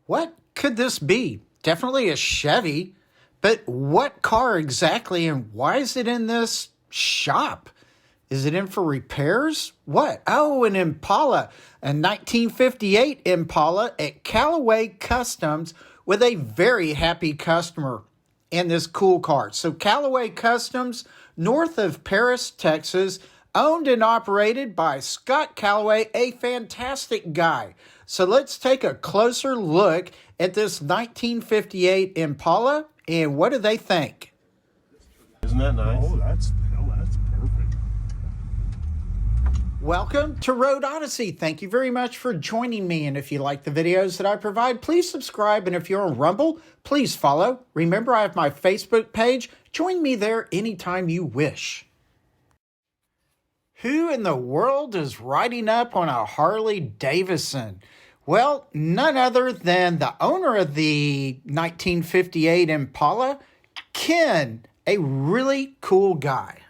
What could this be? Definitely a Chevy, but what car exactly, and why is it in this shop? Is it in for repairs? What? Oh, an Impala, a 1958 Impala at Callaway Customs with a very happy customer in this cool car. So Callaway Customs, north of Paris, Texas, owned and operated by Scott Callaway, a fantastic guy. So let's take a closer look at this 1958 Impala and what do they think? Isn't that nice? Oh, that's perfect. Welcome to Road Odyssey. Thank you very much for joining me. And if you like the videos that I provide, please subscribe. And if you're on Rumble, please follow. Remember, I have my Facebook page. Join me there anytime you wish. Who in the world is riding up on a Harley Davidson? Well, none other than the owner of the 1958 Impala, Ken, a really cool guy.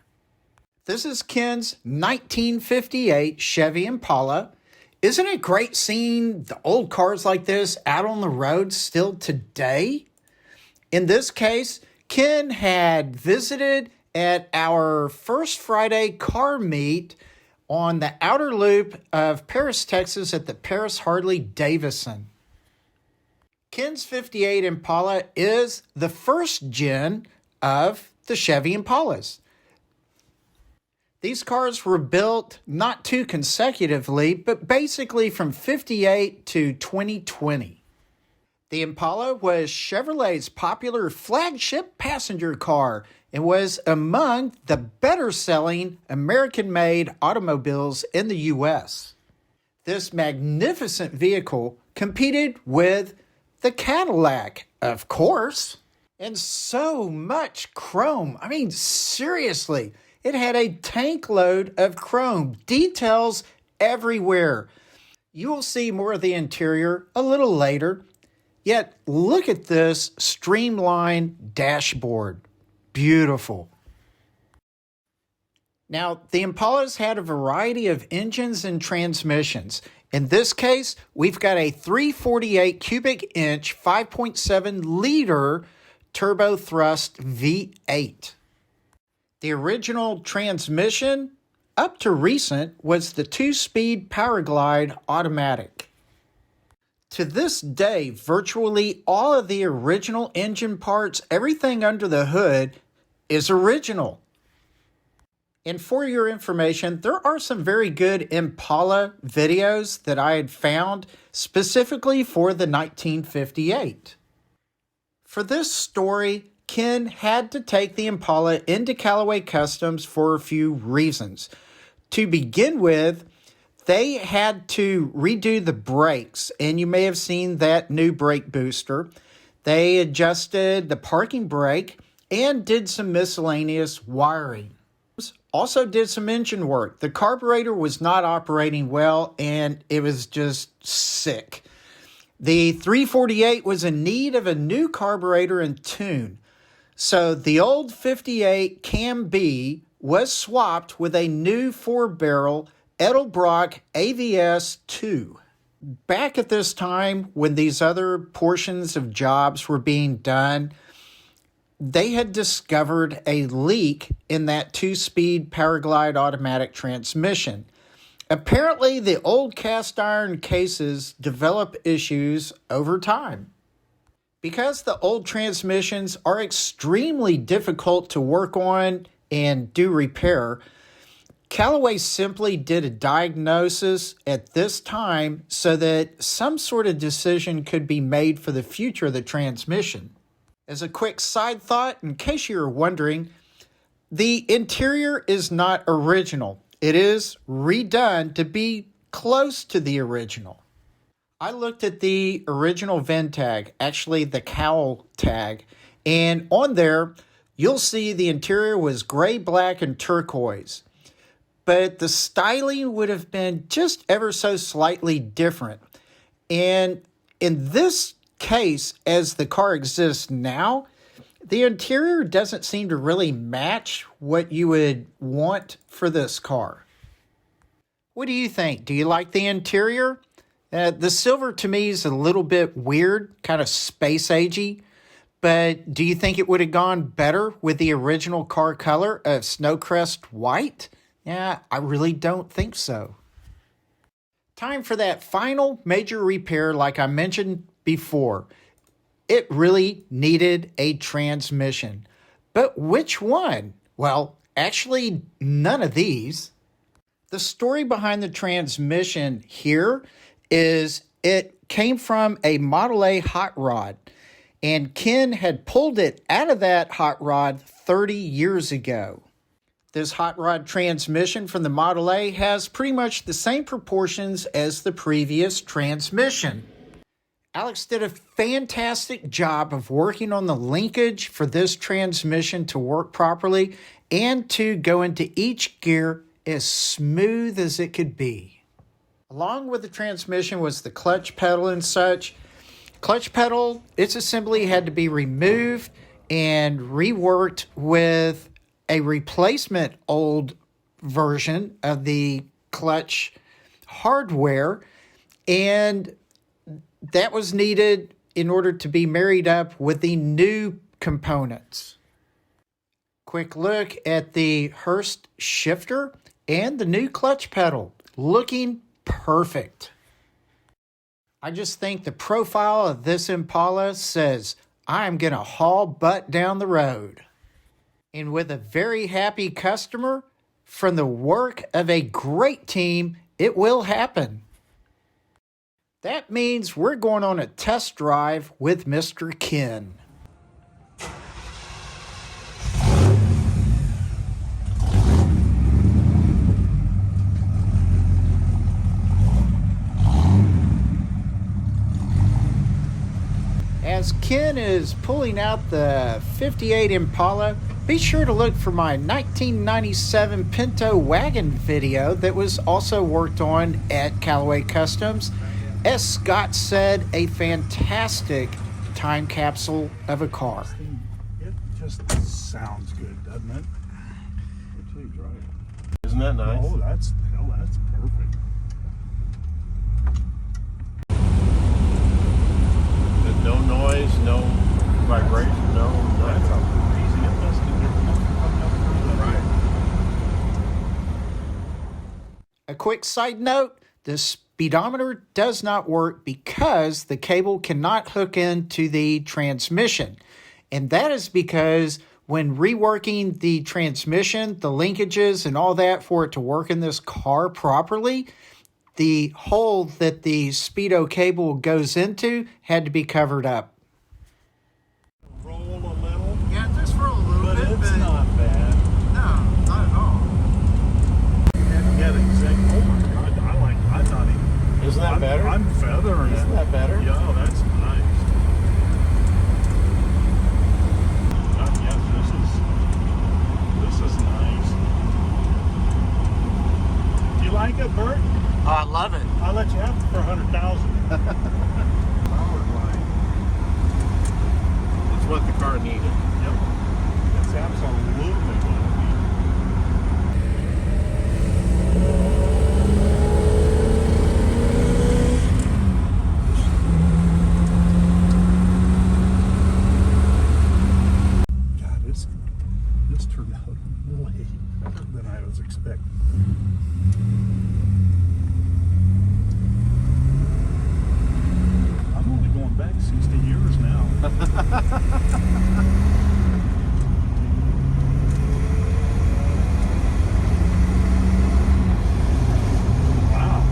This is Ken's 1958 Chevy Impala. Isn't it great seeing the old cars like this out on the road still today? In this case, Ken had visited at our First Friday car meet on the outer loop of Paris, Texas at the Paris Harley-Davidson. Ken's 58 Impala is the first gen of the Chevy Impalas. These cars were built not too consecutively, but basically from 58 to 2020. The Impala was Chevrolet's popular flagship passenger car and was among the better-selling American-made automobiles in the U.S. This magnificent vehicle competed with the Cadillac, of course, and so much chrome. I mean, seriously, it had a tank load of chrome, details everywhere. You will see more of the interior a little later. Yet, look at this streamlined dashboard. Beautiful. Now, the Impalas had a variety of engines and transmissions. In this case, we've got a 348 cubic inch, 5.7 liter turbo thrust V8. The original transmission, up to recent, was the 2-speed Powerglide automatic. To this day, virtually all of the original engine parts, everything under the hood, is original. And for your information, there are some very good Impala videos that I had found specifically for the 1958. For this story, Ken had to take the Impala into Callaway Customs for a few reasons. To begin with, they had to redo the brakes, and you may have seen that new brake booster. They adjusted the parking brake and did some miscellaneous wiring. Also did some engine work. The carburetor was not operating well, and it was just sick. The 348 was in need of a new carburetor and tune. So the old 58 Cam B was swapped with a new 4-barrel Edelbrock AVS 2. Back at this time, when these other portions of jobs were being done, they had discovered a leak in that 2-speed Powerglide automatic transmission. Apparently, the old cast iron cases develop issues over time. Because the old transmissions are extremely difficult to work on and do repair, Callaway simply did a diagnosis at this time so that some sort of decision could be made for the future of the transmission. As a quick side thought, in case you're wondering, the interior is not original. It is redone to be close to the original. I looked at the original VIN tag, actually the cowl tag, and on there, you'll see the interior was gray, black, and turquoise. But the styling would have been just ever so slightly different. And in this case, as the car exists now, the interior doesn't seem to really match what you would want for this car. What do you think? Do you like the interior? The silver to me is a little bit weird, kind of space agey. But do you think it would have gone better with the original car color of Snowcrest White? Yeah, I really don't think so. Time for that final major repair like I mentioned before. It really needed a transmission. But which one? Well, actually, none of these. The story behind the transmission here is it came from a Model A hot rod. And Ken had pulled it out of that hot rod 30 years ago. This hot rod transmission from the Model A has pretty much the same proportions as the previous transmission. Alex did a fantastic job of working on the linkage for this transmission to work properly and to go into each gear as smooth as it could be. Along with the transmission was the clutch pedal and such. Clutch pedal, its assembly had to be removed and reworked with a replacement old version of the clutch hardware, and that was needed in order to be married up with the new components. Quick look at the Hurst shifter and the new clutch pedal, looking perfect. I just think the profile of this Impala says, I'm going to haul butt down the road. And with a very happy customer, from the work of a great team, it will happen. That means we're going on a test drive with Mr. Ken. As Ken is pulling out the 58 Impala, be sure to look for my 1997 Pinto wagon video that was also worked on at Callaway Customs. As Scott said, a fantastic time capsule of a car. It just sounds good, doesn't it? Until you drive it. Isn't that nice? Oh, that's perfect. No noise, no vibration, no. That's crazy. It doesn't get coming up through the Right. A quick side note, the speedometer does not work because the cable cannot hook into the transmission. And that is because when reworking the transmission, the linkages and all that for it to work in this car properly, the hole that the speedo cable goes into had to be covered up. Roll a little. Yeah, just for a little But it's not bad. No, not at all. Yeah, exactly. Oh my God, I thought he. Isn't that better? I'm feathering it. Isn't that better? Yeah, that's nice. Yes, this is nice. Do you like it, Bert? Oh, I love it. I'll let you have it for 100,000. Power line. It's what the car needed. Yep. That's absolutely what it needs. God, this turned out way better than I was expecting. I'm only going back 60 years now. Wow.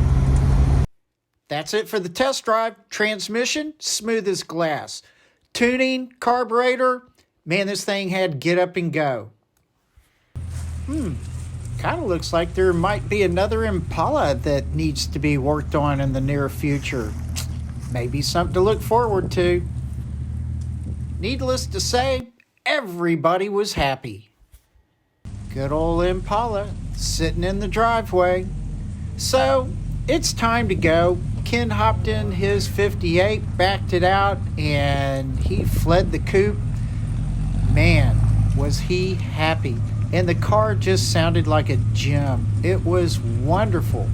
That's it for the test drive. Transmission, smooth as glass. Tuning, carburetor, man, this thing had get up and go. Kind of looks like there might be another Impala that needs to be worked on in the near future. Maybe something to look forward to. Needless to say, everybody was happy. Good old Impala sitting in the driveway. So, it's time to go. Ken hopped in his 58, backed it out, and he fled the coop. Man, was he happy. And the car just sounded like a gem. It was wonderful.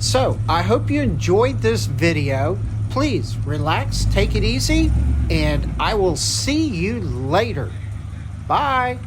So I hope you enjoyed this video. Please relax, take it easy, and I will see you later. Bye.